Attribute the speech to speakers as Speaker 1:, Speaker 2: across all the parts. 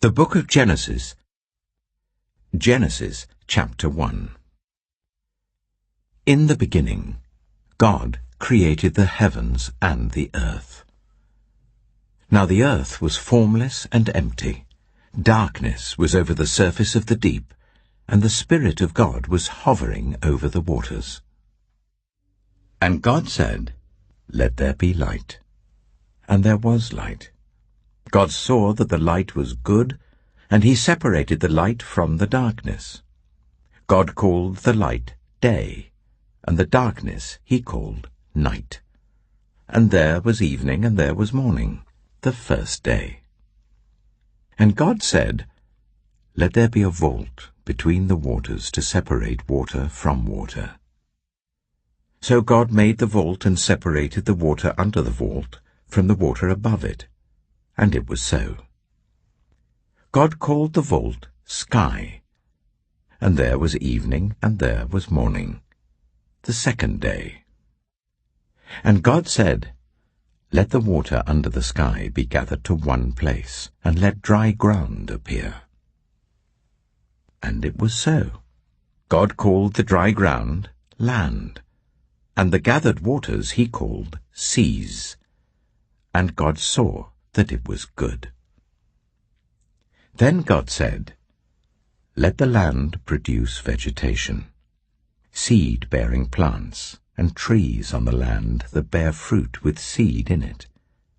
Speaker 1: The Book of Genesis. Genesis chapter 1. In the beginning, God created the heavens and the earth. Now the earth was formless and empty. Darkness was over the surface of the deep, and the Spirit of God was hovering over the waters. And God said, "Let there be light." And there was light. God saw that the light was good, and he separated the light from the darkness. God called the light day, and the darkness he called night. And there was evening, and there was morning, the first day. And God said, "Let there be a vault between the waters to separate water from water." So God made the vault and separated the water under the vault from the water above it. And it was so. God called the vault sky. And there was evening, and there was morning, the second day. And God said, "Let the water under the sky be gathered to one place, and let dry ground appear." And it was so. God called the dry ground land, and the gathered waters he called seas. And God saw that it was good. Then God said, "Let the land produce vegetation, seed-bearing plants, and trees on the land that bear fruit with seed in it,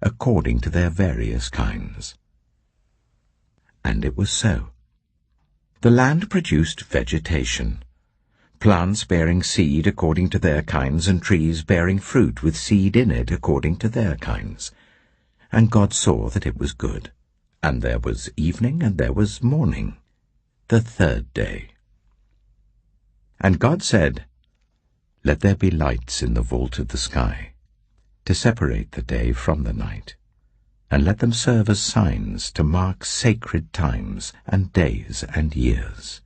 Speaker 1: according to their various kinds." And it was so. The land produced vegetation, plants bearing seed according to their kinds, and trees bearing fruit with seed in it according to their kinds. And God saw that it was good. And there was evening, and there was morning, the third day. And God said, "Let there be lights in the vault of the sky, to separate the day from the night, and let them serve as signs to mark sacred times and days and years.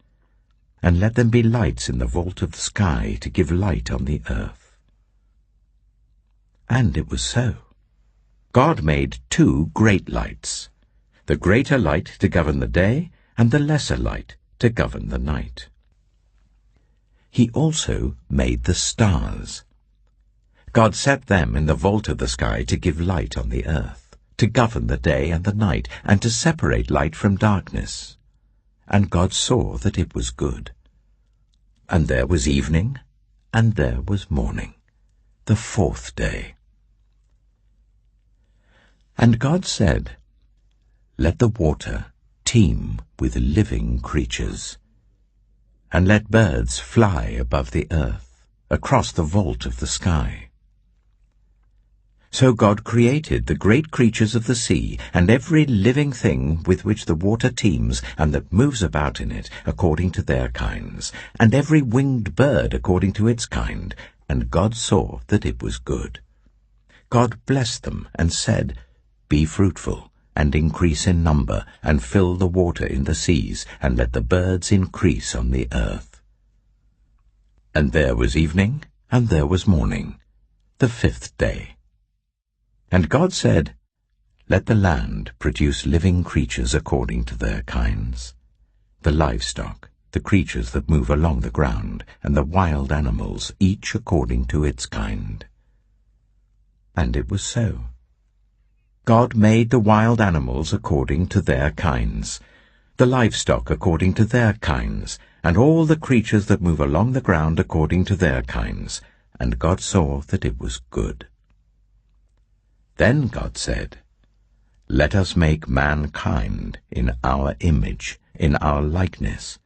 Speaker 1: And let them be lights in the vault of the sky to give light on the earth." And it was so. God made two great lights, the greater light to govern the day, and the lesser light to govern the night. He also made the stars. God set them in the vault of the sky to give light on the earth, to govern the day and the night, and to separate light from darkness. And God saw that it was good. And there was evening, and there was morning, the fourth day. And God said, "Let the water teem with living creatures, and let birds fly above the earth, across the vault of the sky." So God created the great creatures of the sea, and every living thing with which the water teems, and that moves about in it, according to their kinds, and every winged bird according to its kind. And God saw that it was good. God blessed them, and said, "Be fruitful, and increase in number, and fill the water in the seas, and let the birds increase on the earth." And there was evening, and there was morning, the fifth day. And God said, "Let the land produce living creatures according to their kinds, the livestock, the creatures that move along the ground, and the wild animals, each according to its kind." And it was so. God made the wild animals according to their kinds, the livestock according to their kinds, and all the creatures that move along the ground according to their kinds. And God saw that it was good. Then God said, "Let us make mankind in our image, in our likeness,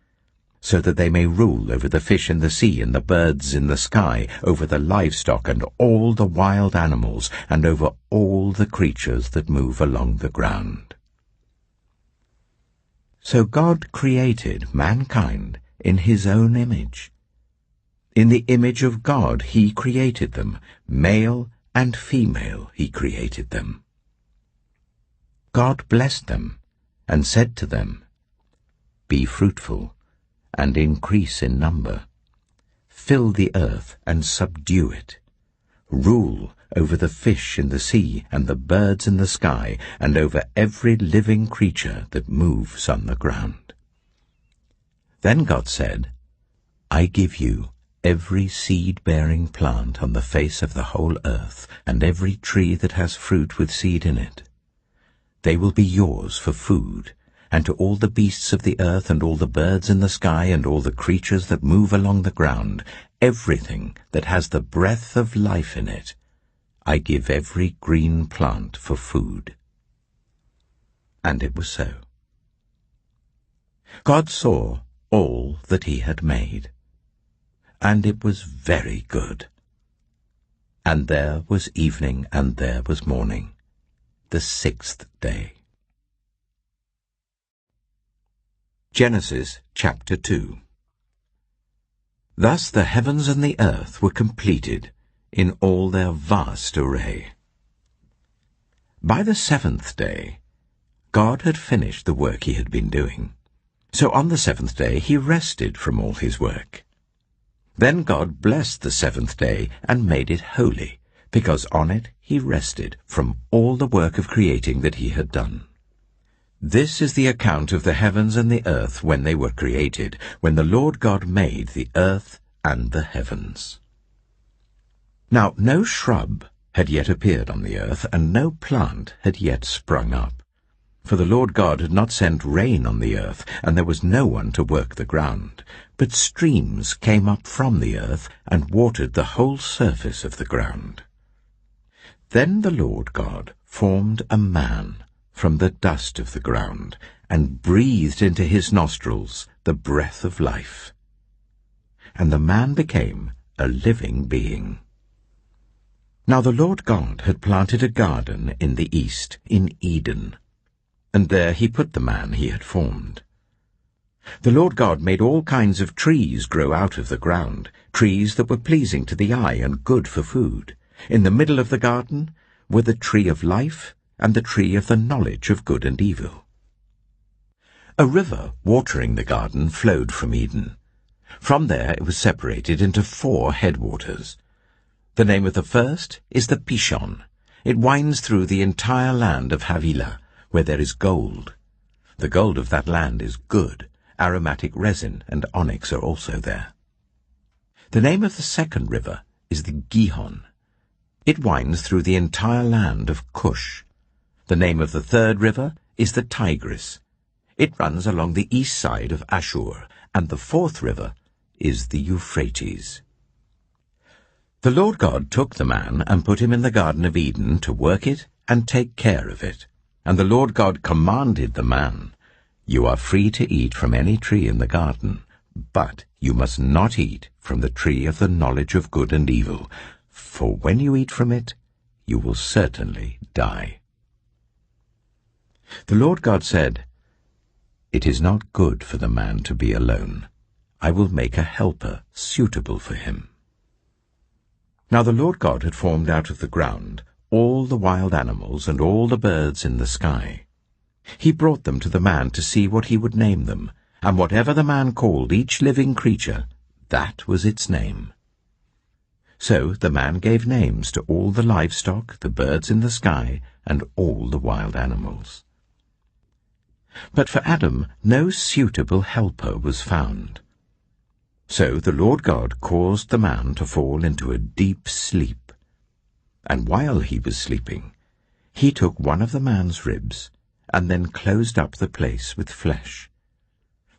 Speaker 1: so that they may rule over the fish in the sea and the birds in the sky, over the livestock and all the wild animals, and over all the creatures that move along the ground." So God created mankind in his own image. In the image of God he created them, male and female he created them. God blessed them and said to them, "Be fruitful, and increase in number. Fill the earth and subdue it. Rule over the fish in the sea and the birds in the sky, and over every living creature that moves on the ground. Then God said, I give you every seed-bearing plant on the face of the whole earth, and every tree that has fruit with seed in it. They will be yours for food, and to all the beasts of the earth, and all the birds in the sky, and all the creatures that move along the ground, everything that has the breath of life in it, I give every green plant for food. And it was so. God saw all that he had made, and it was very good. And there was evening, and there was morning, the 6th day. Genesis chapter 2. Thus the heavens and the earth were completed in all their vast array. By the 7th day, God had finished the work he had been doing. So on the 7th day he rested from all his work. Then God blessed the 7th day and made it holy, because on it he rested from all the work of creating that he had done. This is the account of the heavens and the earth when they were created, when the Lord God made the earth and the heavens. Now no shrub had yet appeared on the earth, and no plant had yet sprung up. For the Lord God had not sent rain on the earth, and there was no one to work the ground. But streams came up from the earth, and watered the whole surface of the ground. Then the Lord God formed a man from the dust of the ground, and breathed into his nostrils the breath of life. And the man became a living being. Now the Lord God had planted a garden in the east, in Eden, and there he put the man he had formed. The Lord God made all kinds of trees grow out of the ground, trees that were pleasing to the eye and good for food. In the middle of the garden were the tree of life and the tree of the knowledge of good and evil. A river watering the garden flowed from Eden. From there it was separated into 4 headwaters. The name of the first is the Pishon. It winds through the entire land of Havilah, where there is gold. The gold of that land is good. Aromatic resin and onyx are also there. The name of the second river is the Gihon. It winds through the entire land of Cush. The name of the third river is the Tigris. It runs along the east side of Ashur, and the fourth river is the Euphrates. The Lord God took the man and put him in the Garden of Eden to work it and take care of it. And the Lord God commanded the man, You are free to eat from any tree in the garden, but you must not eat from the tree of the knowledge of good and evil, for when you eat from it, you will certainly die. The Lord God said, It is not good for the man to be alone. I will make a helper suitable for him. Now the Lord God had formed out of the ground all the wild animals and all the birds in the sky. He brought them to the man to see what he would name them, and whatever the man called each living creature, that was its name. So the man gave names to all the livestock, the birds in the sky, and all the wild animals. But for Adam no suitable helper was found. So the Lord God caused the man to fall into a deep sleep. And while he was sleeping, he took one of the man's ribs, and then closed up the place with flesh.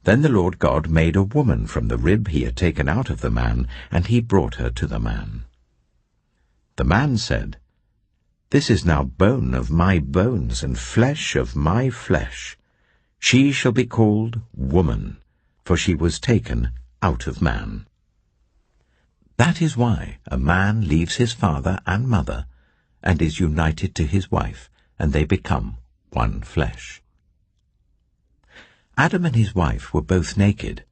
Speaker 1: Then the Lord God made a woman from the rib he had taken out of the man, and he brought her to the man. The man said, This is now bone of my bones and flesh of my flesh. She shall be called woman, for she was taken out of man. That is why a man leaves his father and mother and is united to his wife, and they become one flesh. Adam and his wife were both naked,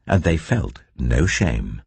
Speaker 1: and they felt no shame.